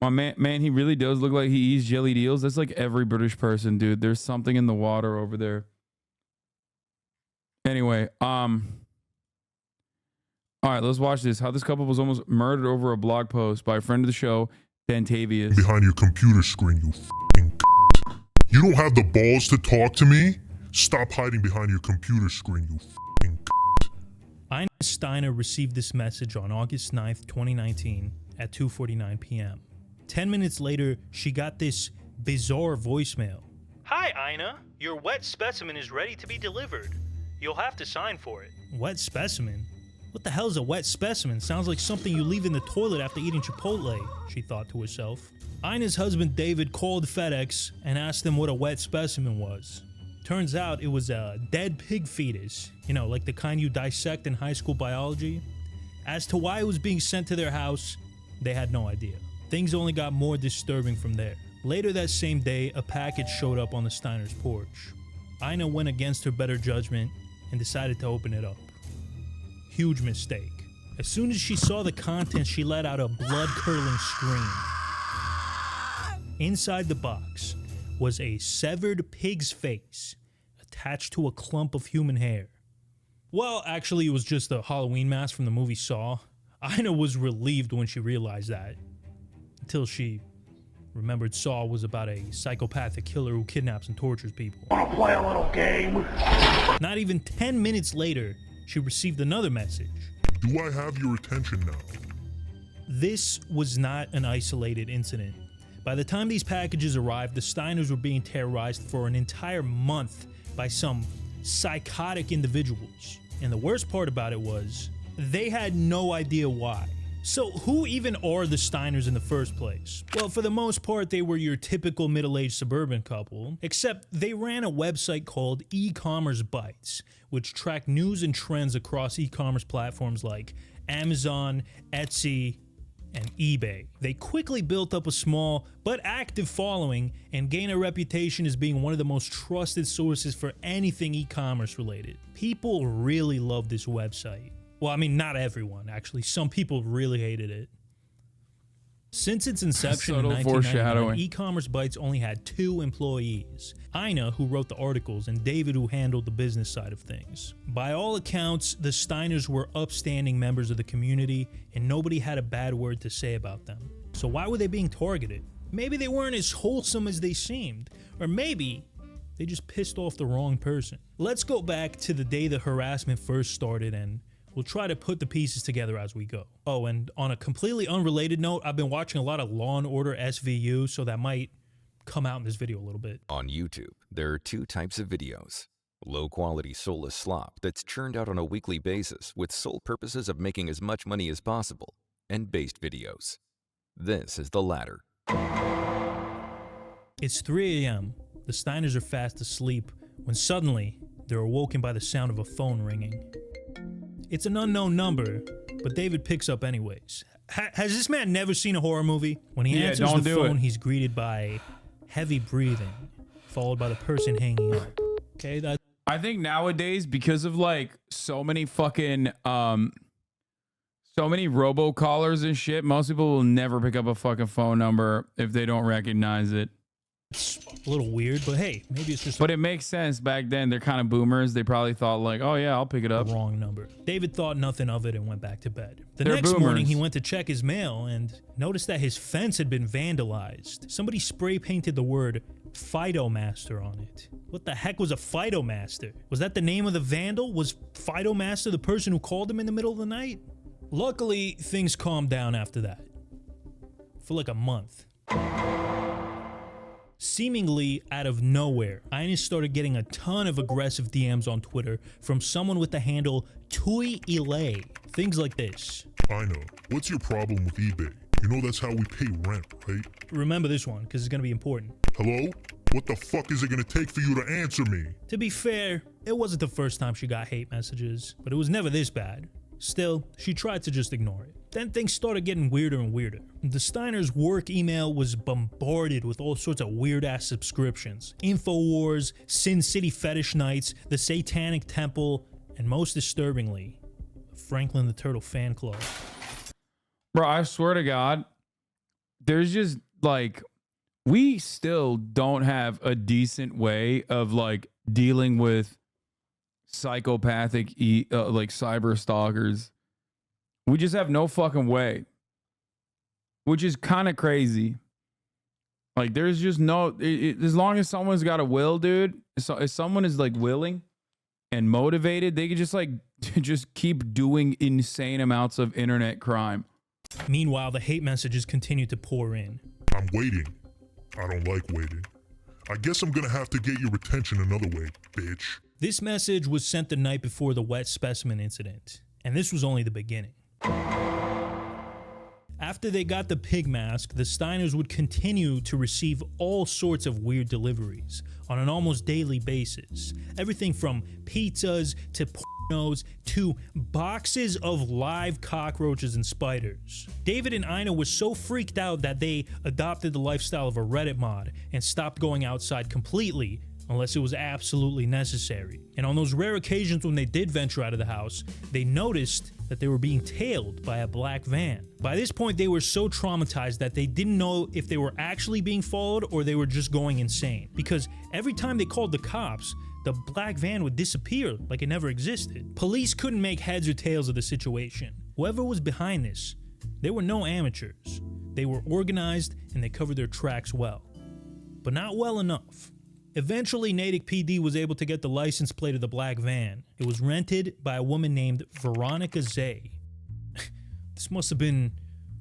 My man, he really does look like he eats jellied eels. That's like every British person, dude. There's something in the water over there. Anyway, all right, let's watch this. How this couple was almost murdered over a blog post by a friend of the show, Dantavius. Behind your computer screen, you f***ing c***. You don't have the balls to talk to me? Stop hiding behind your computer screen, you f***ing c***. Ina Steiner received this message on August 9th, 2019 at 2:49 p.m. 10 minutes later, she got this bizarre voicemail. Hi, Ina. Your wet specimen is ready to be delivered. You'll have to sign for it. Wet specimen? What the hell is a wet specimen? Sounds like something you leave in the toilet after eating Chipotle, she thought to herself. Ina's husband David called FedEx and asked them what a wet specimen was. Turns out it was a dead pig fetus, you know, like the kind you dissect in high school biology. As to why it was being sent to their house, they had no idea. Things only got more disturbing from there. Later that same day, a package showed up on the Steiners' porch. Ina went against her better judgment and decided to open it up. Huge mistake. As soon as she saw the contents, she let out a blood-curdling scream. Inside the box was a severed pig's face attached to a clump of human hair. Well, actually, it was just a Halloween mask from the movie Saw. Ina was relieved when she realized that, until she remembered Saw was about a psychopathic killer who kidnaps and tortures people. Wanna play a little game? Not even 10 minutes later, she received another message. Do I have your attention now? This was not an isolated incident. By the time these packages arrived, the Steiners were being terrorized for an entire month by some psychotic individuals. And the worst part about it was, they had no idea why. So who even are the Steiners in the first place? Well, for the most part, they were your typical middle-aged suburban couple, except they ran a website called E-commerce Bytes, which tracked news and trends across e-commerce platforms like Amazon, Etsy, and eBay. They quickly built up a small but active following and gained a reputation as being one of the most trusted sources for anything e-commerce related. People really love this website. Well, I mean, not everyone, actually. Some people really hated it. Since its inception in 1999, E-commerce Bytes only had 2 employees. Ina, who wrote the articles, and David, who handled the business side of things. By all accounts, the Steiners were upstanding members of the community, and nobody had a bad word to say about them. So why were they being targeted? Maybe they weren't as wholesome as they seemed. Or maybe they just pissed off the wrong person. Let's go back to the day the harassment first started, and we'll try to put the pieces together as we go. Oh, and on a completely unrelated note, I've been watching a lot of Law & Order SVU, so that might come out in this video a little bit. On YouTube, there are 2 types of videos. Low-quality soulless slop that's churned out on a weekly basis with sole purposes of making as much money as possible, and based videos. This is the latter. It's 3 a.m. The Steiners are fast asleep when suddenly they're awoken by the sound of a phone ringing. It's an unknown number, but David picks up anyways. Has this man never seen a horror movie? When he answers the phone, he's greeted by heavy breathing, followed by the person hanging up. Okay, that. I think nowadays, because of like so many fucking so many robocallers and shit, most people will never pick up a fucking phone number if they don't recognize it. It's a little weird, but hey, maybe it's just. But it makes sense back then. They're kind of boomers. They probably thought like, oh yeah, I'll pick it up. Wrong number. David thought nothing of it and went back to bed. The next morning, he went to check his mail and noticed that his fence had been vandalized. Somebody spray painted the word Phytomaster on it. What the heck was a Phytomaster? Was that the name of the vandal? Was Phytomaster the person who called him in the middle of the night? Luckily, things calmed down after that. For like a month. Seemingly out of nowhere, Ina started getting a ton of aggressive DMs on Twitter from someone with the handle Toy-Elay. Things like this. Ina, what's your problem with eBay? You know that's how we pay rent, right? Remember this one, because it's going to be important. Hello? What the fuck is it going to take for you to answer me? To be fair, it wasn't the first time she got hate messages, but it was never this bad. Still, she tried to just ignore it. Then things started getting weirder and weirder. The Steiners' work email was bombarded with all sorts of weird-ass subscriptions. InfoWars, Sin City Fetish Nights, the Satanic Temple, and most disturbingly, the Franklin the Turtle Fan Club. Bro, I swear to God, there's just like, we still don't have a decent way of like dealing with psychopathic like cyber stalkers. We just have no fucking way, which is kind of crazy. Like there's just no, as long as someone's got a will, dude, so if someone is like willing and motivated, they can just like just keep doing insane amounts of internet crime. Meanwhile, the hate messages continue to pour in. I'm waiting. I don't like waiting. I guess I'm gonna have to get your attention another way, bitch. This message was sent the night before the wet specimen incident, and this was only the beginning. After they got the pig mask, the Steiners would continue to receive all sorts of weird deliveries on an almost daily basis. Everything from pizzas to pornos to boxes of live cockroaches and spiders. David and Ina were so freaked out that they adopted the lifestyle of a Reddit mod and stopped going outside completely unless it was absolutely necessary. And on those rare occasions when they did venture out of the house, they noticed that they were being tailed by a black van. By this point, they were so traumatized that they didn't know if they were actually being followed or they were just going insane. Because every time they called the cops, the black van would disappear like it never existed. Police couldn't make heads or tails of the situation. Whoever was behind this, they were no amateurs. They were organized and they covered their tracks well. But not well enough. Eventually, Natick PD was able to get the license plate of the black van. It was rented by a woman named Veronica Zay. This must have been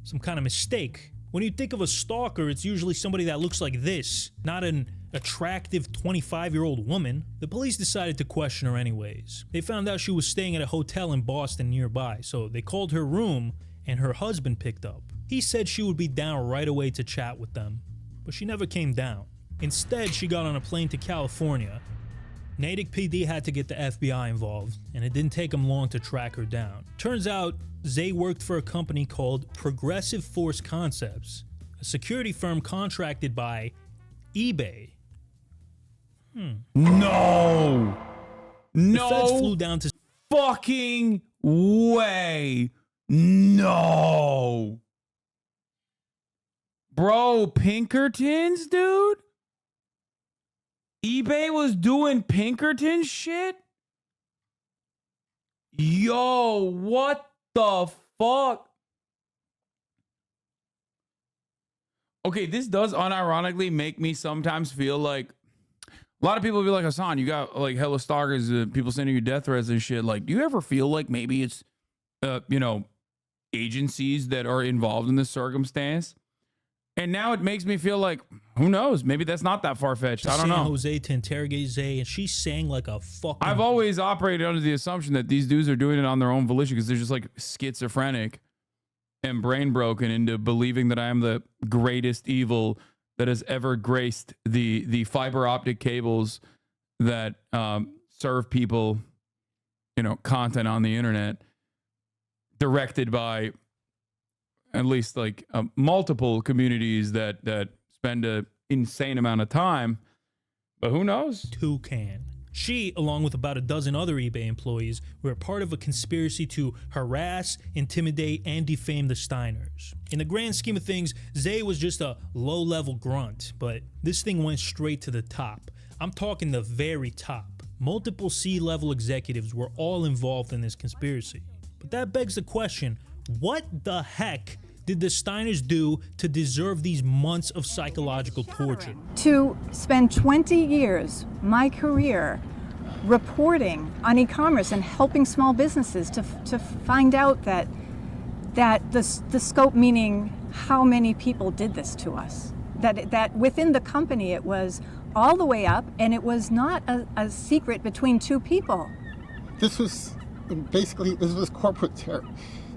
some kind of mistake. When you think of a stalker, it's usually somebody that looks like this, not an attractive 25-year-old woman. The police decided to question her anyways. They found out she was staying at a hotel in Boston nearby, so they called her room and her husband picked up. He said she would be down right away to chat with them, but she never came down. Instead, she got on a plane to California. Natick PD had to get the FBI involved, and it didn't take them long to track her down. Turns out, Zay worked for a company called Progressive Force Concepts, a security firm contracted by eBay. No! The feds flew down to Fucking way! No! Bro, Pinkertons, dude? eBay was doing Pinkerton shit? Yo, what the fuck? Okay, this does unironically make me sometimes feel like a lot of people be like, Hassan, you got like hella stalkers, people sending you death threats and shit. Like, do you ever feel like maybe it's, you know, agencies that are involved in this circumstance? And now it makes me feel like, who knows? Maybe that's not that far-fetched. I don't know. San Jose to interrogate Zay, and she sang like a fucking... I've always operated under the assumption that these dudes are doing it on their own volition because they're just like schizophrenic and brain broken into believing that I am the greatest evil that has ever graced the fiber optic cables that serve people, you know, content on the internet, directed by at least like multiple communities that spend an insane amount of time. But who knows? Toucan. She, along with about a dozen other eBay employees, were a part of a conspiracy to harass, intimidate, and defame the Steiners. In the grand scheme of things, Zay was just a low-level grunt, but this thing went straight to the top. I'm talking the very top. Multiple C-level executives were all involved in this conspiracy. But that begs the question, what the heck did the Steiners do to deserve these months of psychological torture? To spend 20 years, my career, reporting on e-commerce and helping small businesses to find out that the scope, meaning how many people did this to us. That within the company it was all the way up, and it was not a secret between two people. This was basically, this was corporate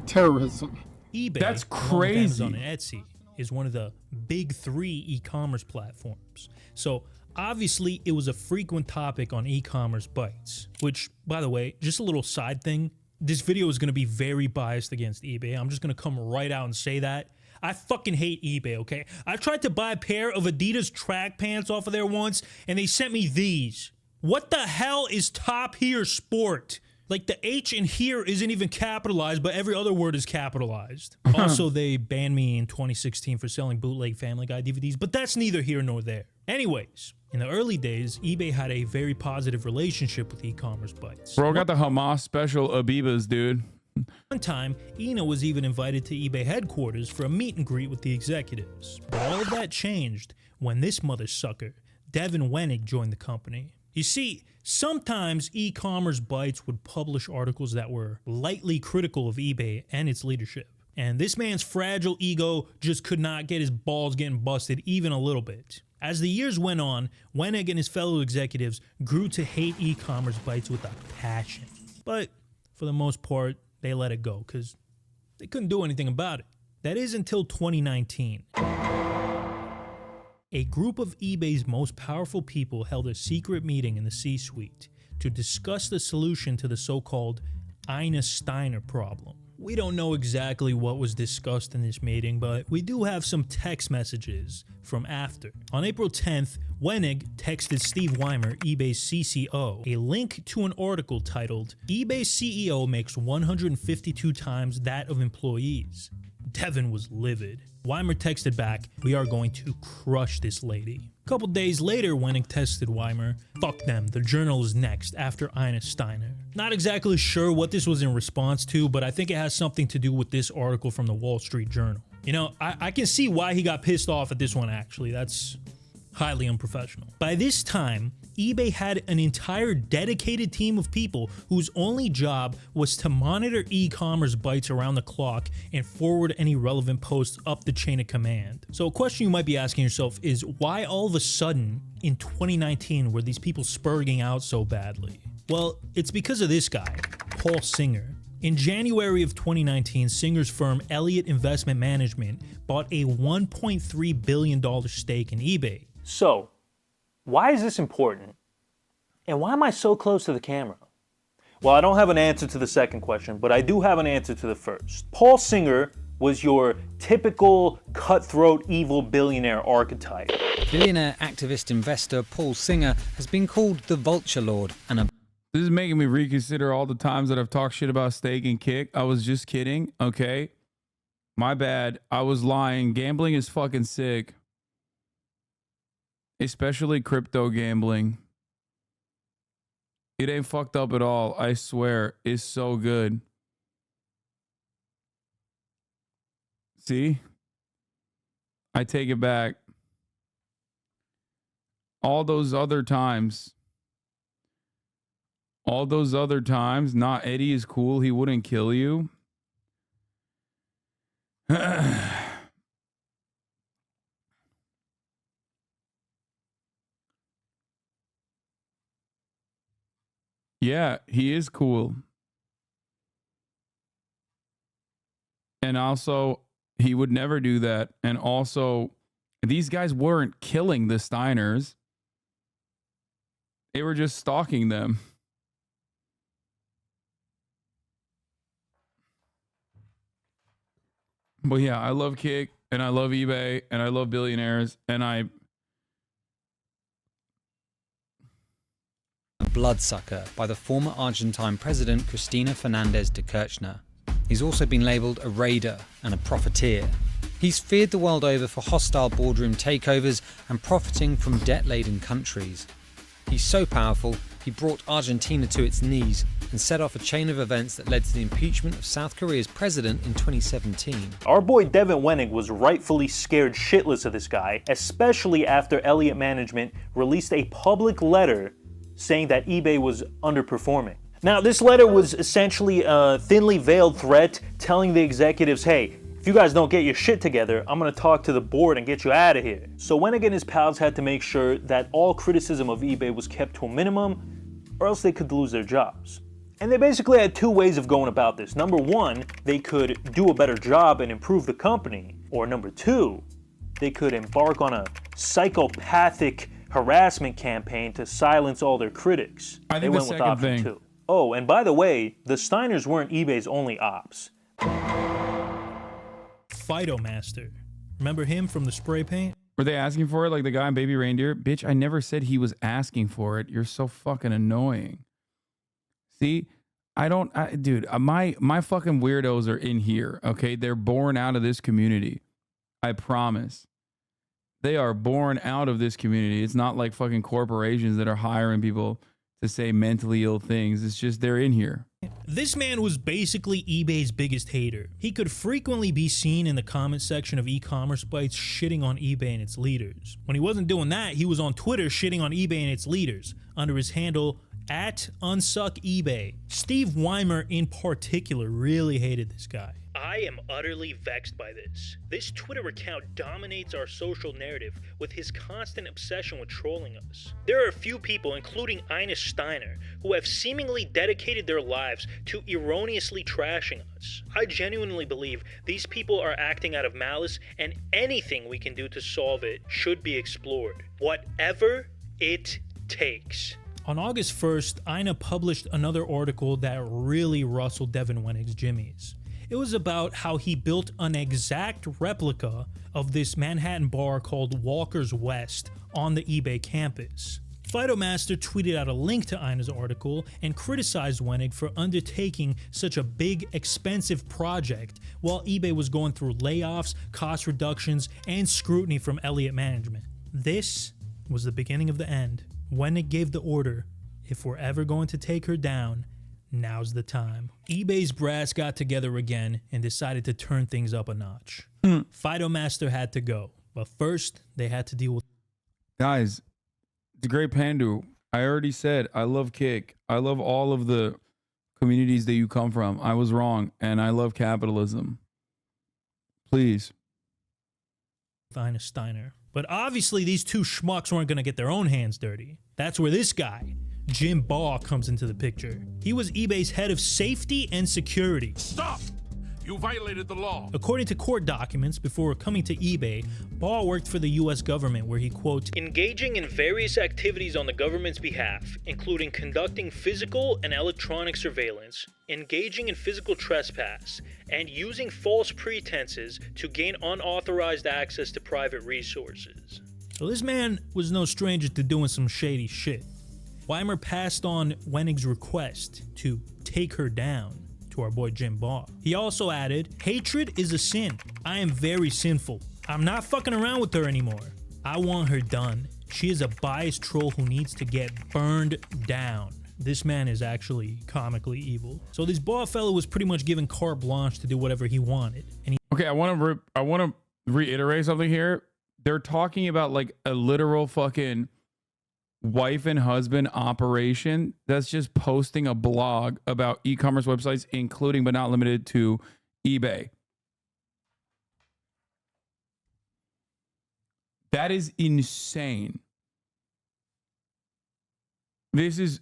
terrorism. eBay, that's crazy. Along with Amazon and Etsy, is one of the big three e-commerce platforms. So obviously it was a frequent topic on e-commerce bites, which, by the way, just a little side thing, this video is going to be very biased against eBay. I'm just going to come right out and say that. I fucking hate eBay, okay? I tried to buy a pair of Adidas track pants off of there once, and they sent me these. What the hell is Top Here Sport? Like the H in here isn't even capitalized, but every other word is capitalized. Also, they banned me in 2016 for selling bootleg Family Guy DVDs, but that's neither here nor there. Anyways, in the early days, eBay had a very positive relationship with e-commerce bites. Bro, got the Hamas special Abibas, dude. One time, Ina was even invited to eBay headquarters for a meet and greet with the executives. But all of that changed when this mother sucker, Devin Wenig, joined the company. You see, sometimes e-commerce bites would publish articles that were lightly critical of eBay and its leadership. And this man's fragile ego just could not get his balls getting busted even a little bit. As the years went on, Wenig and his fellow executives grew to hate e-commerce bites with a passion. But for the most part, they let it go because they couldn't do anything about it. That is until 2019. A group of eBay's most powerful people held a secret meeting in the C-suite to discuss the solution to the so-called Ina Steiner problem. We don't know exactly what was discussed in this meeting, but we do have some text messages from after. On April 10th, Wenig texted Steve Weimer, eBay's CCO, a link to an article titled, "eBay CEO makes 152 times that of employees." Devin was livid. Weimer texted back, "We are going to crush this lady." A couple days later, Wenig texted Weimer, "Fuck them, the journal is next after Ina Steiner." Not exactly sure what this was in response to, but I think it has something to do with this article from the Wall Street Journal. You know, I can see why he got pissed off at this one, actually. That's highly unprofessional. By this time, eBay had an entire dedicated team of people whose only job was to monitor e-commerce bites around the clock and forward any relevant posts up the chain of command. So a question you might be asking yourself is, why all of a sudden in 2019 were these people spurting out so badly? Well, it's because of this guy, Paul Singer. In January of 2019, Singer's firm Elliott Investment Management bought a $1.3 billion stake in eBay. So, why is this important? And why am I so close to the camera? Well, I don't have an answer to the second question, but I do have an answer to the first. Paul Singer was your typical cutthroat evil billionaire archetype. Billionaire activist investor Paul Singer has been called the Vulture Lord and a This is making me reconsider all the times that I've talked shit about Steak and Kick. I was just kidding, okay? My bad. I was lying. Gambling is fucking sick. Especially crypto gambling. It ain't fucked up at all. I swear. It's so good. See? I take it back. All those other times, not Eddie is cool. He wouldn't kill you. Yeah, he is cool. And also, he would never do that. And also, these guys weren't killing the Steiners. They were just stalking them. But yeah, I love Kick, and I love eBay, and I love billionaires, and I... bloodsucker by the former Argentine president Cristina Fernandez de Kirchner. He's also been labelled a raider and a profiteer. He's feared the world over for hostile boardroom takeovers and profiting from debt-laden countries. He's so powerful, he brought Argentina to its knees and set off a chain of events that led to the impeachment of South Korea's president in 2017. Our boy Devin Wenig was rightfully scared shitless of this guy, especially after Elliott Management released a public letter saying that eBay was underperforming. Now, this letter was essentially a thinly veiled threat telling the executives, hey, if you guys don't get your shit together, I'm gonna talk to the board and get you out of here. So Wenig and his pals had to make sure that all criticism of eBay was kept to a minimum, or else they could lose their jobs. And they basically had two ways of going about this. Number one, they could do a better job and improve the company. Or number two, they could embark on a psychopathic harassment campaign to silence all their critics. I think they went with option two. Oh, and by the way, the Steiners weren't eBay's only ops. Phytomaster. Remember him from the spray paint? Were they asking for it like the guy in Baby Reindeer? Bitch, I never said he was asking for it. You're so fucking annoying. See, Dude, my fucking weirdos are in here. Okay, they're born out of this community. I promise. They are born out of this community. It's not like fucking corporations that are hiring people to say mentally ill things. It's just they're in here. This man was basically eBay's biggest hater. He could frequently be seen in the comment section of e-commerce sites shitting on eBay and its leaders. When he wasn't doing that, he was on Twitter shitting on eBay and its leaders under his handle @unsuckebay. Steve Weimer in particular really hated this guy. I am utterly vexed by this. This Twitter account dominates our social narrative with his constant obsession with trolling us. There are a few people, including Ina Steiner, who have seemingly dedicated their lives to erroneously trashing us. I genuinely believe these people are acting out of malice, and anything we can do to solve it should be explored. Whatever it takes. On August 1st, Ina published another article that really rustled Devin Wenig's jimmies. It was about how he built an exact replica of this Manhattan bar called Walker's West on the eBay campus. Fidomaster tweeted out a link to Ina's article and criticized Wenig for undertaking such a big, expensive project while eBay was going through layoffs, cost reductions, and scrutiny from Elliott management. This was the beginning of the end. Wenig gave the order, if we're ever going to take her down, now's the time. eBay's brass got together again and decided to turn things up a notch. Fidomaster had to go, but first they had to deal with... Guys, it's a great Pandu. I already said I love Kick. I love all of the communities that you come from. I was wrong, and I love capitalism. Please. Ina Steiner. But obviously these two schmucks weren't going to get their own hands dirty. That's where this guy, Jim Baugh, comes into the picture. He was eBay's head of safety and security. Stop! You violated the law. According to court documents, before coming to eBay, Baugh worked for the US government where he, quote, engaging in various activities on the government's behalf, including conducting physical and electronic surveillance, engaging in physical trespass, and using false pretenses to gain unauthorized access to private resources. So this man was no stranger to doing some shady shit. Weimer passed on Wenig's request to take her down to our boy Jim Baugh. He also added, hatred is a sin. I am very sinful. I'm not fucking around with her anymore. I want her done. She is a biased troll who needs to get burned down. This man is actually comically evil. So this Baugh fellow was pretty much given carte blanche to do whatever he wanted. And Okay, I want to reiterate something here. They're talking about like a literal fucking wife and husband operation that's just posting a blog about e-commerce websites, including but not limited to eBay. That is insane. This is,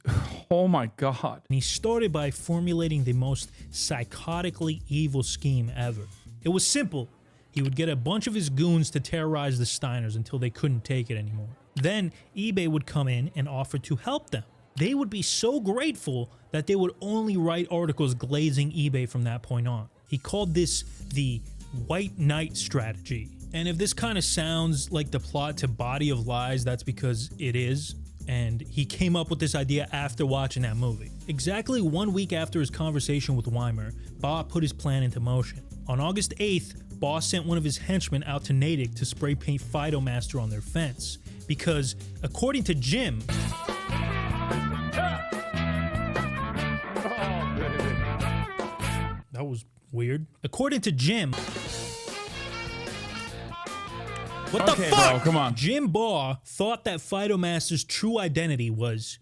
oh my God. he started by formulating the most psychotically evil scheme ever. It was simple. He would get a bunch of his goons to terrorize the Steiners until they couldn't take it anymore. Then eBay would come in and offer to help them. They would be so grateful that they would only write articles glazing eBay from that point on. He called this the White Knight strategy. And if this kind of sounds like the plot to Body of Lies, that's because it is. And he came up with this idea after watching that movie. Exactly 1 week after his conversation with Weimer, Baugh put his plan into motion. On August 8th, Baugh sent one of his henchmen out to Natick to spray paint Fidomaster on their fence. Because, according to Jim, that was weird. According to Jim, what the fuck? Bro, come on. Jim Baugh thought that Fidomaster's true identity was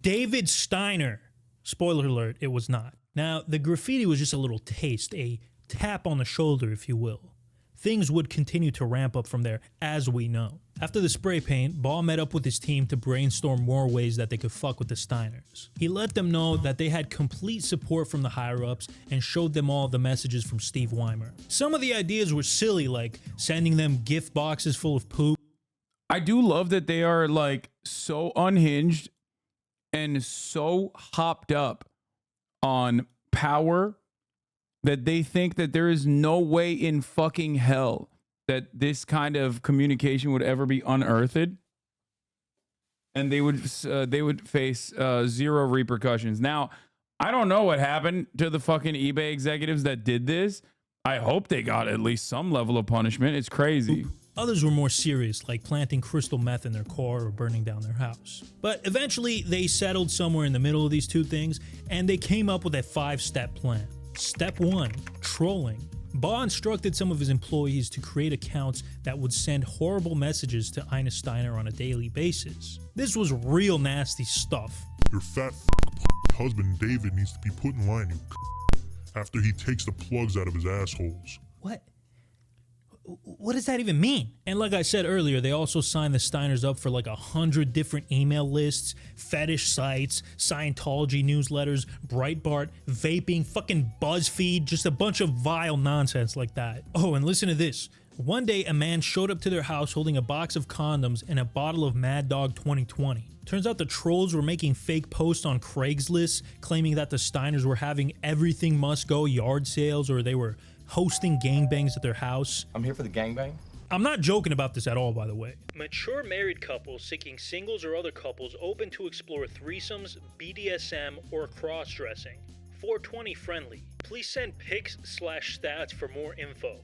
David Steiner. Spoiler alert, it was not. Now, the graffiti was just a little taste, a tap on the shoulder, if you will. Things would continue to ramp up from there, as we know. After the spray paint, Baugh met up with his team to brainstorm more ways that they could fuck with the Steiners. He let them know that they had complete support from the higher-ups and showed them all the messages from Steve Weimer. Some of the ideas were silly, like sending them gift boxes full of poop. I do love that they are like so unhinged and so hopped up on power that they think that there is no way in fucking hell that this kind of communication would ever be unearthed, and they would face zero repercussions. Now, I don't know what happened to the fucking eBay executives that did this. I hope they got at least some level of punishment. It's crazy. Others were more serious, like planting crystal meth in their car or burning down their house. But eventually, they settled somewhere in the middle of these two things, and they came up with a 5-step plan. Step 1, trolling. Baugh instructed some of his employees to create accounts that would send horrible messages to Ina Steiner on a daily basis. This was real nasty stuff. Your fat husband David needs to be put in line, you after he takes the plugs out of his assholes. What does that even mean? And like I said earlier, they also signed the Steiners up for like 100 different email lists, fetish sites, Scientology newsletters, Breitbart, vaping, fucking BuzzFeed, just a bunch of vile nonsense like that. Oh, and listen to this. One day, a man showed up to their house holding a box of condoms and a bottle of Mad Dog 2020. Turns out the trolls were making fake posts on Craigslist, claiming that the Steiners were having everything must go yard sales, or they were hosting gangbangs at their house. I'm here for the gangbang. I'm not joking about this at all, by the way. Mature married couples seeking singles or other couples open to explore threesomes, BDSM, or cross-dressing. 420 friendly. Please send pics/stats for more info.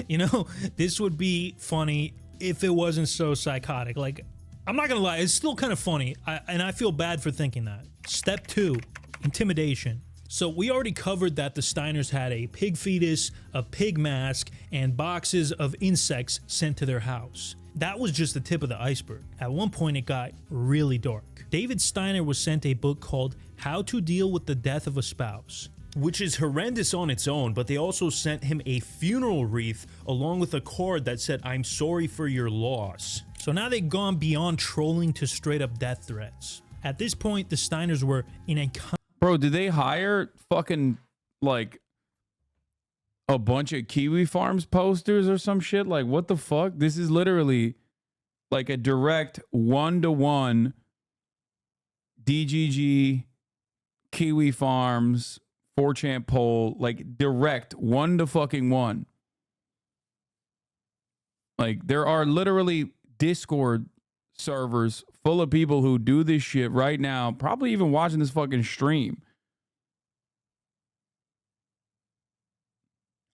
You know, this would be funny if it wasn't so psychotic. Like, I'm not gonna lie, it's still kind of funny, and I feel bad for thinking that. Step 2, intimidation. So we already covered that the Steiners had a pig fetus, a pig mask, and boxes of insects sent to their house. That was just the tip of the iceberg. At one point, it got really dark. David Steiner was sent a book called How to Deal with the Death of a Spouse, which is horrendous on its own, but they also sent him a funeral wreath along with a card that said, "I'm sorry for your loss." So now they've gone beyond trolling to straight up death threats. At this point, the Steiners were in a... Bro, did they hire fucking, like, a bunch of Kiwi Farms posters or some shit? Like, what the fuck? This is literally like a direct one-to-one DGG, Kiwi Farms, 4chan poll, like direct one-to-fucking-one. Like, there are literally Discord servers full of people who do this shit right now, probably even watching this fucking stream.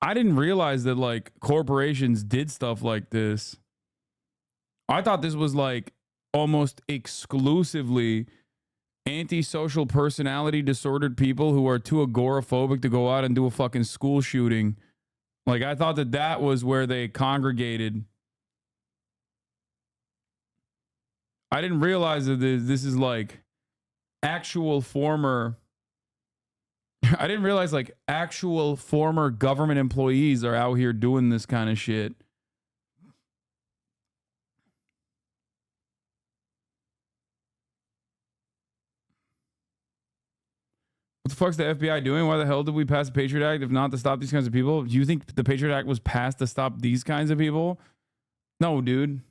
I didn't realize that, like, corporations did stuff like this. I thought this was, like, almost exclusively antisocial personality disordered people who are too agoraphobic to go out and do a fucking school shooting. Like, I thought that that was where they congregated. I didn't realize that this is like actual former... I didn't realize like actual former government employees are out here doing this kind of shit. What the fuck's the FBI doing? Why the hell did we pass the Patriot Act if not to stop these kinds of people? Do you think the Patriot Act was passed to stop these kinds of people? No, dude.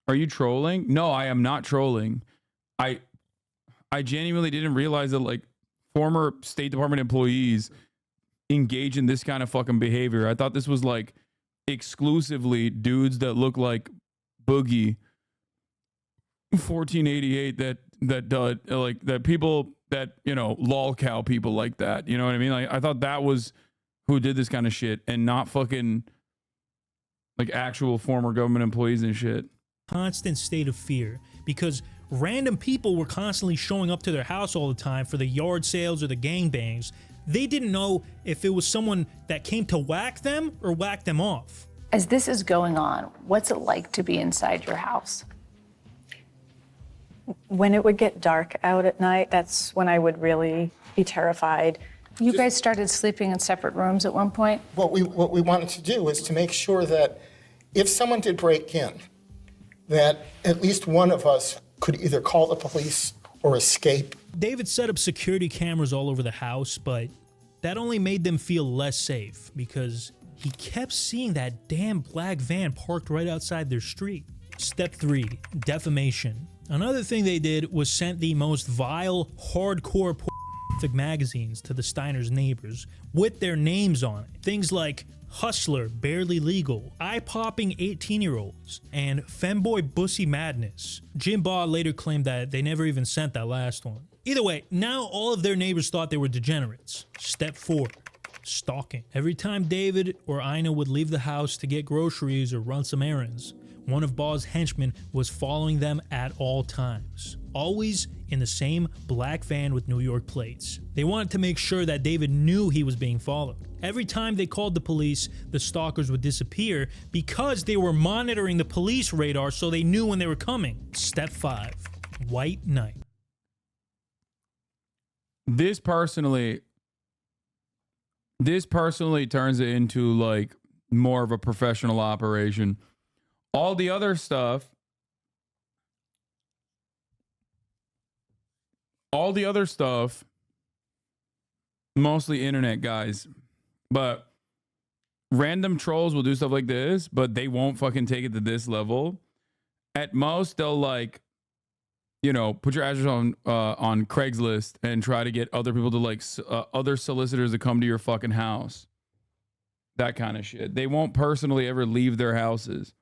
Are you trolling? No, I am not trolling. I genuinely didn't realize that, like, former State Department employees engage in this kind of fucking behavior. I thought this was like exclusively dudes that look like Boogie 1488 that people that, you know, lolcow people like that. You know what I mean? Like, I thought that was who did this kind of shit and not fucking like actual former government employees and shit. Constant state of fear because random people were constantly showing up to their house all the time for the yard sales or the gangbangs. They didn't know if it was someone that came to whack them or whack them off. As this is going on, what's it like to be inside your house? When it would get dark out at night, that's when I would really be terrified. You guys started sleeping in separate rooms at one point? What we wanted to do is to make sure that if someone did break in, that at least one of us could either call the police or escape. David set up security cameras all over the house, but that only made them feel less safe because he kept seeing that damn black van parked right outside their street. Step 3, defamation. Another thing they did was sent the most vile, hardcore magazines to the Steiners' neighbors with their names on it. Things like Hustler, Barely Legal, Eye-Popping 18-Year-Olds, and Femboy Bussy Madness. Jim Baugh later claimed that they never even sent that last one. Either way, now all of their neighbors thought they were degenerates. Step 4. Stalking. Every time David or Ina would leave the house to get groceries or run some errands, one of Baugh's henchmen was following them at all times. Always in the same black van with New York plates. They wanted to make sure that David knew he was being followed. Every time they called the police, the stalkers would disappear because they were monitoring the police radar so they knew when they were coming. Step 5. White Knight. This personally turns it into like more of a professional operation. All the other stuff, mostly internet guys, but random trolls will do stuff like this, but they won't fucking take it to this level. At most, they'll like, you know, put your address on Craigslist and try to get other people to like other solicitors to come to your fucking house. That kind of shit. They won't personally ever leave their houses.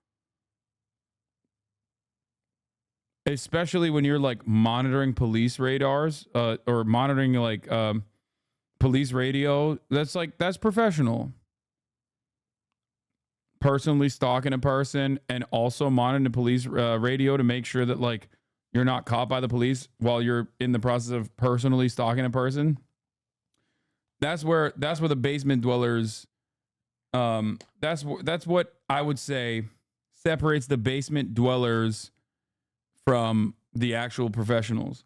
Especially when you're like monitoring police radars or monitoring like police radio. That's professional. Personally stalking a person and also monitoring the police radio to make sure that like you're not caught by the police while you're in the process of personally stalking a person. That's where the basement dwellers. That's what I would say separates the basement dwellers from the actual professionals.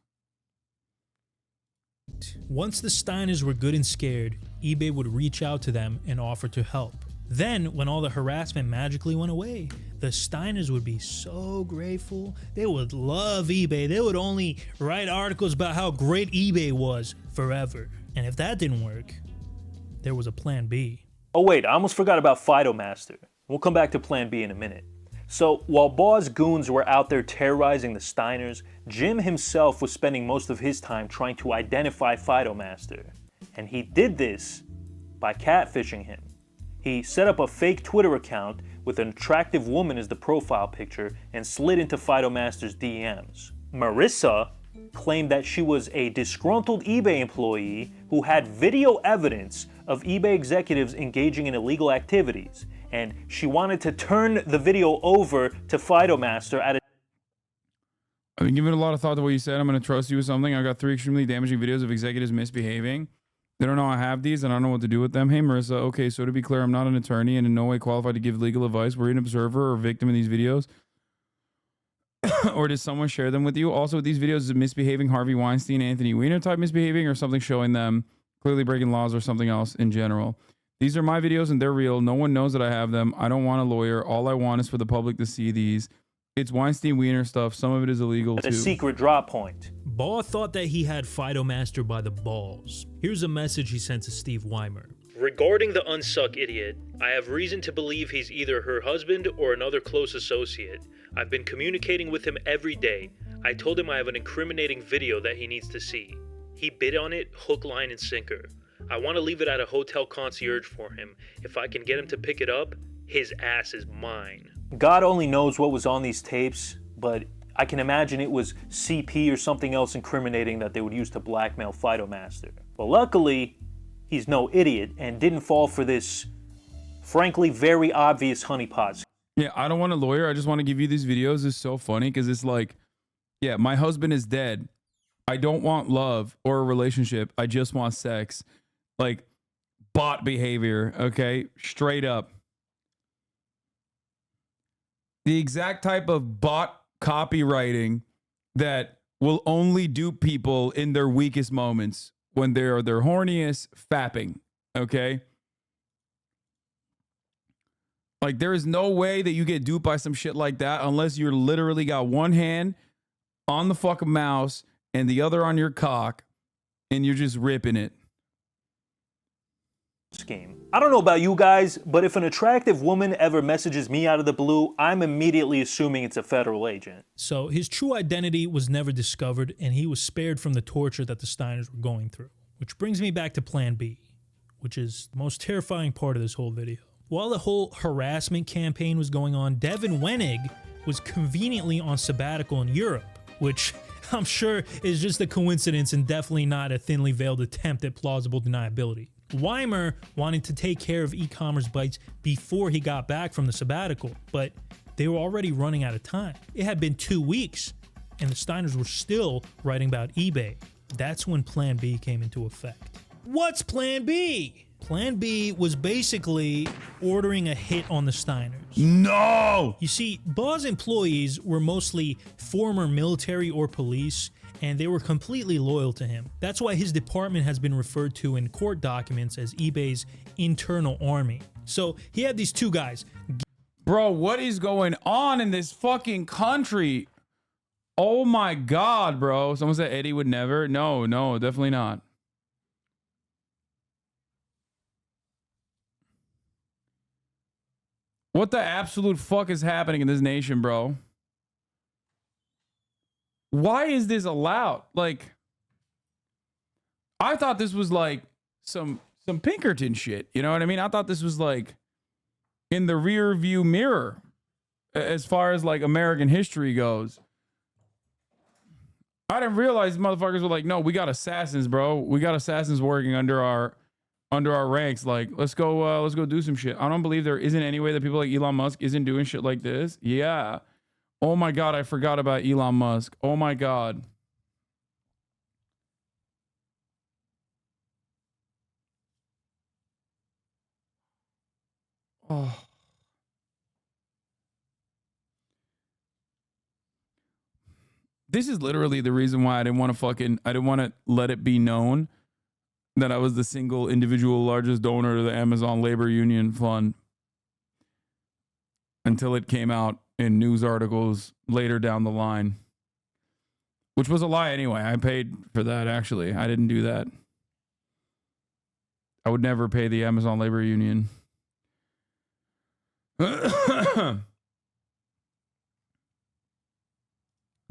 Once the Steiners were good and scared, eBay would reach out to them and offer to help. Then, when all the harassment magically went away, the Steiners would be so grateful. They would love eBay. They would only write articles about how great eBay was forever. And if that didn't work, there was a plan B. Oh wait, I almost forgot about Fidomaster. We'll come back to plan B in a minute. So, while Baugh's goons were out there terrorizing the Steiners, Jim himself was spending most of his time trying to identify Fidomaster. And he did this by catfishing him. He set up a fake Twitter account with an attractive woman as the profile picture and slid into Fidomaster's DMs. Marissa claimed that she was a disgruntled eBay employee who had video evidence of eBay executives engaging in illegal activities, and she wanted to turn the video over to Fidomaster at a... I've been giving a lot of thought to what you said. I'm going to trust you with something. I got 3 extremely damaging videos of executives misbehaving. They don't know I have these, and I don't know what to do with them. Hey, Marissa, okay, so to be clear, I'm not an attorney and in no way qualified to give legal advice. Were you an observer or victim in these videos? Or did someone share them with you? Also, with these videos, is it misbehaving Harvey Weinstein, Anthony Weiner type misbehaving, or something showing them clearly breaking laws or something else in general? These are my videos and they're real. No one knows that I have them. I don't want a lawyer. All I want is for the public to see these. It's Weinstein Weiner stuff. Some of it is illegal too. A secret drop point. Baugh thought that he had Fidomaster by the balls. Here's a message he sent to Steve Weimer. Regarding the unsuck idiot, I have reason to believe he's either her husband or another close associate. I've been communicating with him every day. I told him I have an incriminating video that he needs to see. He bid on it, hook, line, and sinker. I want to leave it at a hotel concierge for him. If I can get him to pick it up, his ass is mine. God only knows what was on these tapes, but I can imagine it was CP or something else incriminating that they would use to blackmail Fidomaster. But luckily, he's no idiot and didn't fall for this, frankly, very obvious honeypot. Yeah, I don't want a lawyer. I just want to give you these videos. It's so funny because it's like, yeah, my husband is dead. I don't want love or a relationship. I just want sex. Like, bot behavior, okay? Straight up. The exact type of bot copywriting that will only dupe people in their weakest moments when they're their horniest, fapping, okay? Like, there is no way that you get duped by some shit like that unless you're literally got one hand on the fucking mouse and the other on your cock and you're just ripping it. Scheme. I don't know about you guys, but if an attractive woman ever messages me out of the blue, I'm immediately assuming it's a federal agent. So his true identity was never discovered, and he was spared from the torture that the Steiners were going through. Which brings me back to Plan B, which is the most terrifying part of this whole video. While the whole harassment campaign was going on, Devin Wenig was conveniently on sabbatical in Europe, which I'm sure is just a coincidence and definitely not a thinly veiled attempt at plausible deniability. Weimer wanted to take care of e-commerce bites before he got back from the sabbatical, but they were already running out of time. It had been 2 weeks, and the Steiners were still writing about eBay. That's when Plan B came into effect. What's Plan B? Plan B was basically ordering a hit on the Steiners. No! You see, Baugh's employees were mostly former military or police, and they were completely loyal to him. That's why his department has been referred to in court documents as eBay's internal army. So he had these two guys. Bro, what is going on in this fucking country? Oh my God, bro. Someone said Eddie would never. No, definitely not. What the absolute fuck is happening in this nation, bro? Why is this allowed? Like, I thought this was like some Pinkerton shit. You know what I mean? I thought this was like in the rear view mirror as far as like American history goes. I didn't realize motherfuckers were like, no, we got assassins, bro. We got assassins working under our ranks. Like, let's go do some shit. I don't believe there isn't any way that people like Elon Musk isn't doing shit like this. Yeah. Oh my God, I forgot about Elon Musk. Oh my God. Oh. This is literally the reason why I didn't want to let it be known that I was the single individual largest donor to the Amazon Labor Union Fund until it came out in news articles later down the line, which was a lie anyway. I paid for that, actually. I didn't do that. I would never pay the Amazon Labor Union.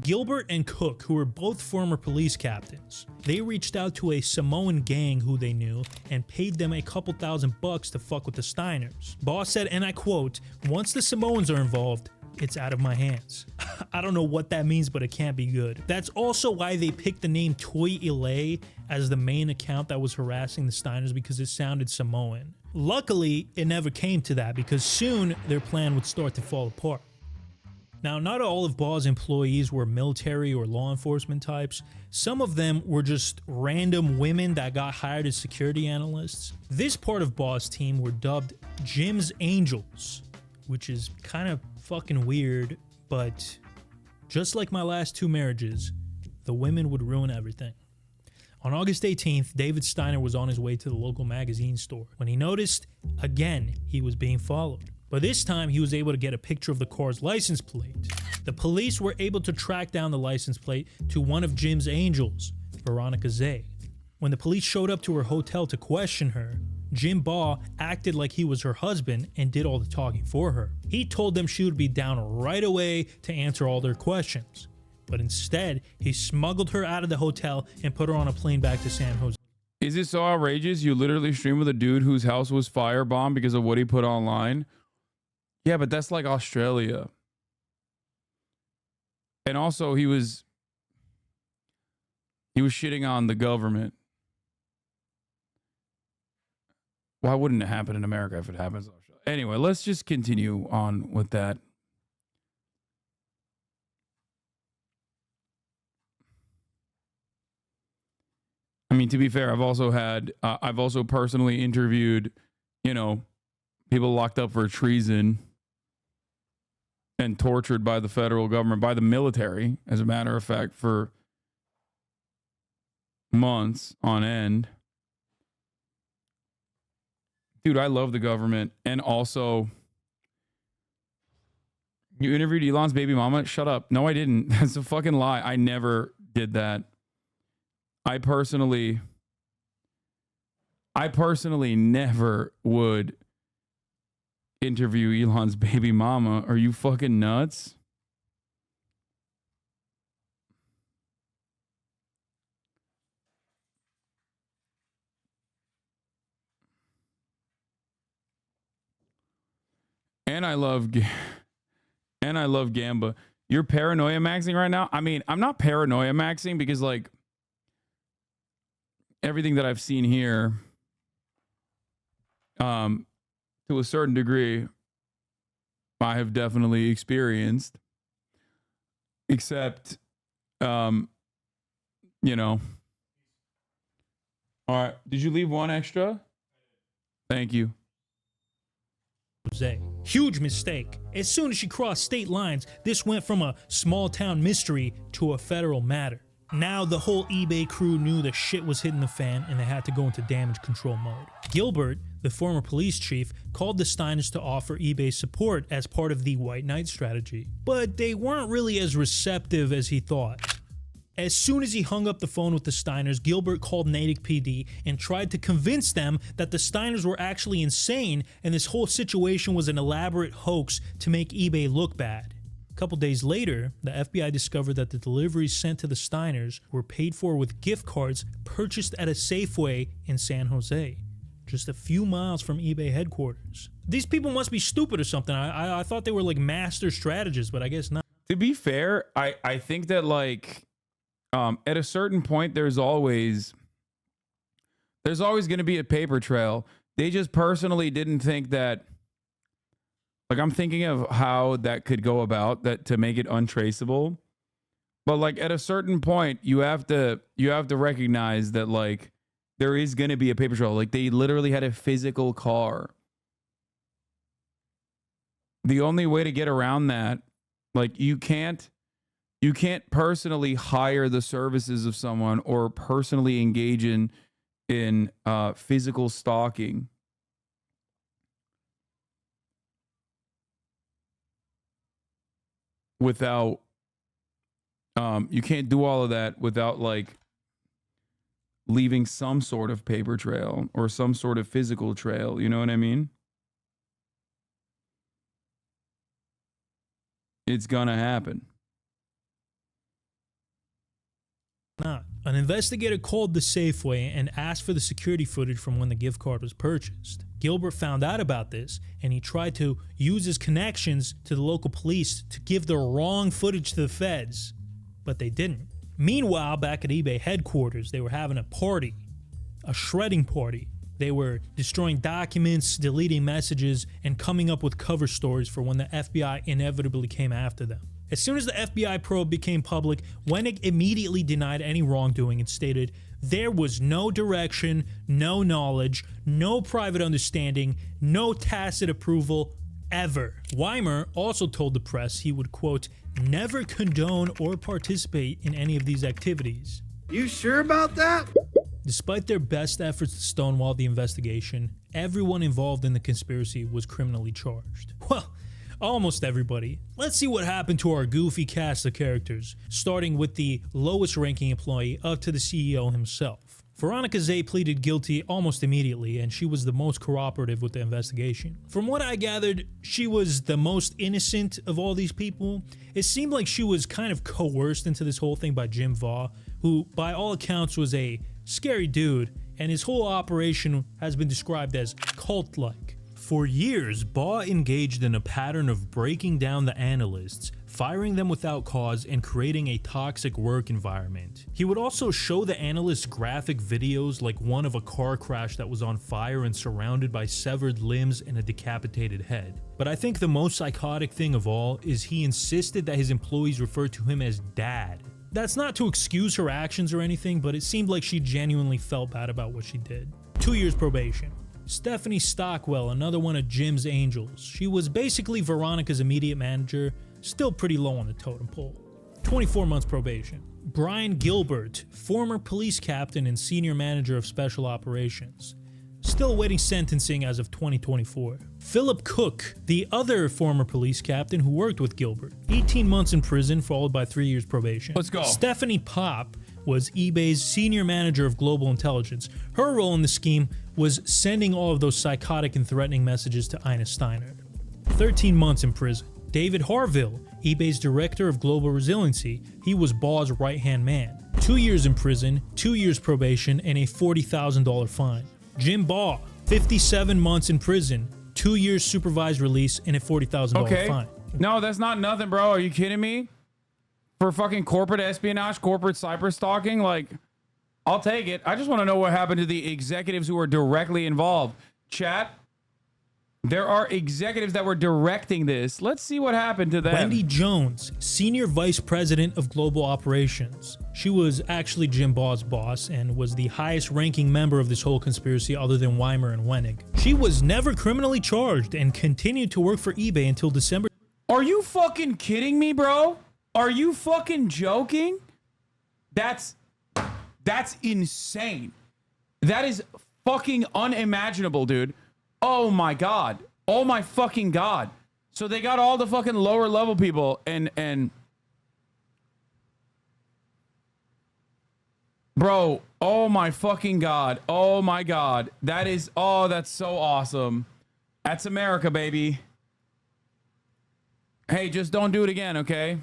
Gilbert and Cook, who were both former police captains, they reached out to a Samoan gang who they knew and paid them a couple $1,000 to fuck with the Steiners. Baugh said, and I quote, "Once the Samoans are involved, it's out of my hands." I don't know what that means, but it can't be good. That's also why they picked the name Toy Ilay as the main account that was harassing the Steiners, because it sounded Samoan. Luckily, it never came to that, because soon their plan would start to fall apart. Now, not all of Baugh's employees were military or law enforcement types. Some of them were just random women that got hired as security analysts. This part of Baugh's team were dubbed Jim's Angels, which is kind of fucking weird, but just like my last two marriages, the women would ruin everything. On August 18th, David Steiner was on his way to the local magazine store when he noticed, again, he was being followed. But this time, he was able to get a picture of the car's license plate. The police were able to track down the license plate to one of Jim's angels, Veronica Zay. When the police showed up to her hotel to question her, Jim Baugh acted like he was her husband and did all the talking for her. He told them she would be down right away to answer all their questions. But instead, he smuggled her out of the hotel and put her on a plane back to San Jose. Is it so outrageous? You literally stream with a dude whose house was firebombed because of what he put online? Yeah, but that's like Australia. And also he was shitting on the government. Why wouldn't it happen in America if it happens in Australia? Anyway, let's just continue on with that. I mean, to be fair, I've also personally interviewed, people locked up for treason and tortured by the federal government, by the military, as a matter of fact, for months on end. Dude, I love the government. And also, you interviewed Elon's baby mama? Shut up. No, I didn't. That's a fucking lie. I never did that. I personally never would interview Elon's baby mama. Are you fucking nuts? And I love Gamba. You're paranoia maxing right now? I mean, I'm not paranoia maxing because, like, everything that I've seen here, to a certain degree, I have definitely experienced. Except, you know. All right. Did you leave one extra? Thank you. Jose. Huge mistake. As soon as she crossed state lines, this went from a small town mystery to a federal matter. Now the whole eBay crew knew the shit was hitting the fan and they had to go into damage control mode. Gilbert, the former police chief, called the Steiners to offer eBay support as part of the White Knight strategy. But they weren't really as receptive as he thought. As soon as he hung up the phone with the Steiners, Gilbert called Natick PD and tried to convince them that the Steiners were actually insane and this whole situation was an elaborate hoax to make eBay look bad. A couple days later, the FBI discovered that the deliveries sent to the Steiners were paid for with gift cards purchased at a Safeway in San Jose, just a few miles from eBay headquarters. These people must be stupid or something. I thought they were like master strategists, but I guess not. To be fair, I think that, like, at a certain point, there's always going to be a paper trail. They just personally didn't think that. Like, I'm thinking of how that could go about that to make it untraceable. But, like, at a certain point, you have to recognize that, like, there is going to be a paper trail. Like, they literally had a physical car. The only way to get around that, like, you can't personally hire the services of someone or personally engage in physical stalking without you can't do all of that without, like, leaving some sort of paper trail or some sort of physical trail. You know what I mean? It's gonna happen. Not. An investigator called the Safeway and asked for the security footage from when the gift card was purchased. Gilbert found out about this and he tried to use his connections to the local police to give the wrong footage to the feds, but they didn't. Meanwhile, back at eBay headquarters, they were having a party, a shredding party. They were destroying documents, deleting messages, and coming up with cover stories for when the FBI inevitably came after them. As soon as the FBI probe became public, Wenig immediately denied any wrongdoing and stated there was no direction, no knowledge, no private understanding, no tacit approval, ever. Weimer also told the press he would, quote, never condone or participate in any of these activities. You sure about that? Despite their best efforts to stonewall the investigation, everyone involved in the conspiracy was criminally charged. Well, almost everybody. Let's see what happened to our goofy cast of characters, starting with the lowest ranking employee up to the CEO himself. Veronica Zay pleaded guilty almost immediately, and she was the most cooperative with the investigation. From what I gathered, she was the most innocent of all these people. It seemed like she was kind of coerced into this whole thing by Jim Vaugh, who by all accounts was a scary dude, and his whole operation has been described as cult-like. For years, Baugh engaged in a pattern of breaking down the analysts, firing them without cause, and creating a toxic work environment. He would also show the analysts graphic videos like one of a car crash that was on fire and surrounded by severed limbs and a decapitated head. But I think the most psychotic thing of all is he insisted that his employees refer to him as Dad. That's not to excuse her actions or anything, but it seemed like she genuinely felt bad about what she did. 2 years probation. Stephanie Stockwell, another one of Jim's angels. She was basically Veronica's immediate manager, still pretty low on the totem pole. 24 months probation. Brian Gilbert, former police captain and senior manager of special operations. Still awaiting sentencing as of 2024. Philip Cook, the other former police captain who worked with Gilbert. 18 months in prison, followed by 3 years probation. Let's go. Stephanie Pop was eBay's senior manager of global intelligence. Her role in the scheme was sending all of those psychotic and threatening messages to Ina Steiner. 13 months in prison. David Harville, eBay's director of global resiliency. He was Baugh's right-hand man. 2 years in prison, 2 years probation, and a $40,000 fine. Jim Baugh, 57 months in prison, 2 years supervised release and a $40,000 fine. No, that's not nothing, bro. Are you kidding me? For fucking corporate espionage, corporate cyber stalking, like, I'll take it. I just want to know what happened to the executives who were directly involved. Chat, there are executives that were directing this. Let's see what happened to them. Wendy Jones, Senior Vice President of Global Operations. She was actually Jim Baugh's boss and was the highest ranking member of this whole conspiracy other than Weimer and Wenig. She was never criminally charged and continued to work for eBay until December. Are you fucking kidding me, bro? Are you fucking joking? That's insane. That is fucking unimaginable, dude. Oh my God. Oh my fucking God. So they got all the fucking lower level people and bro, oh my fucking God. Oh my God. That is, oh, that's so awesome. That's America, baby. Hey, just don't do it again, okay?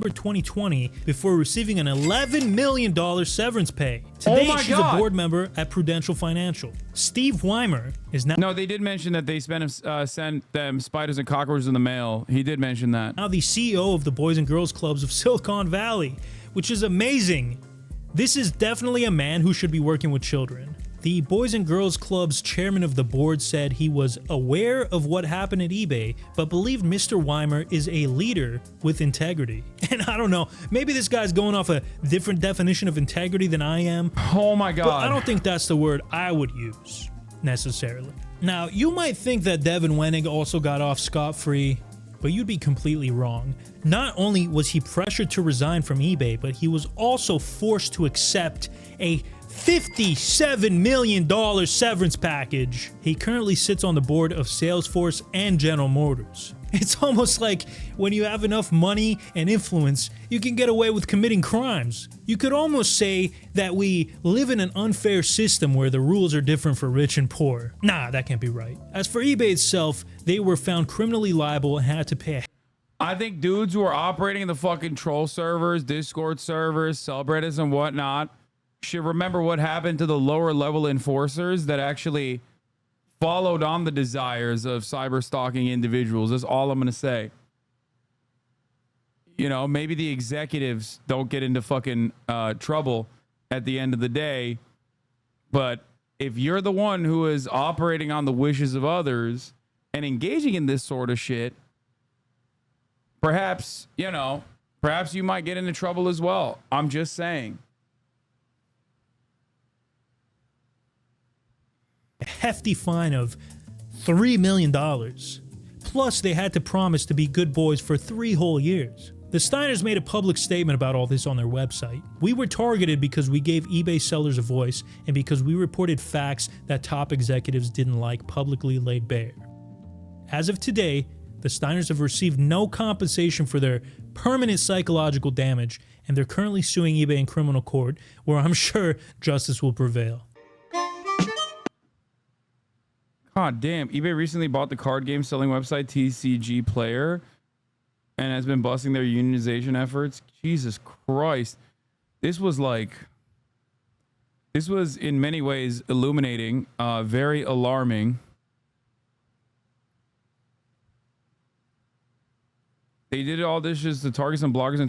2020 before receiving an $11 million severance pay. Today, she's a board member at Prudential Financial. Steve Weimer is now... No, they did mention that they sent them spiders and cockroaches in the mail. He did mention that. Now the CEO of the Boys and Girls Clubs of Silicon Valley, which is amazing. This is definitely a man who should be working with children. The Boys and Girls Club's chairman of the board said he was aware of what happened at eBay, but believed Mr. Weimer is a leader with integrity. And I don't know, maybe this guy's going off a different definition of integrity than I am. Oh my God. But I don't think that's the word I would use, necessarily. Now, you might think that Devin Wenig also got off scot-free, but you'd be completely wrong. Not only was he pressured to resign from eBay, but he was also forced to accept a $57 million severance package. He currently sits on the board of Salesforce and General Motors. It's almost like when you have enough money and influence, you can get away with committing crimes. You could almost say that we live in an unfair system where the rules are different for rich and poor. Nah, that can't be right. As for eBay itself, they were found criminally liable and had to pay I think dudes who are operating in the fucking troll servers, Discord servers, subreddits and whatnot should remember what happened to the lower level enforcers that actually followed on the desires of cyber stalking individuals. That's all I'm going to say. You know, maybe the executives don't get into fucking trouble at the end of the day. But if you're the one who is operating on the wishes of others and engaging in this sort of shit, perhaps, you know, perhaps you might get into trouble as well. I'm just saying. a hefty fine of $3 million. Plus, they had to promise to be good boys for 3 whole years. The Steiners made a public statement about all this on their website. We were targeted because we gave eBay sellers a voice and because we reported facts that top executives didn't like publicly laid bare. As of today, the Steiners have received no compensation for their permanent psychological damage, and they're currently suing eBay in criminal court, where I'm sure justice will prevail. God damn, eBay recently bought the card game selling website TCG Player and has been busting their unionization efforts. Jesus Christ. This was in many ways illuminating, very alarming. They did all this just to target some bloggers in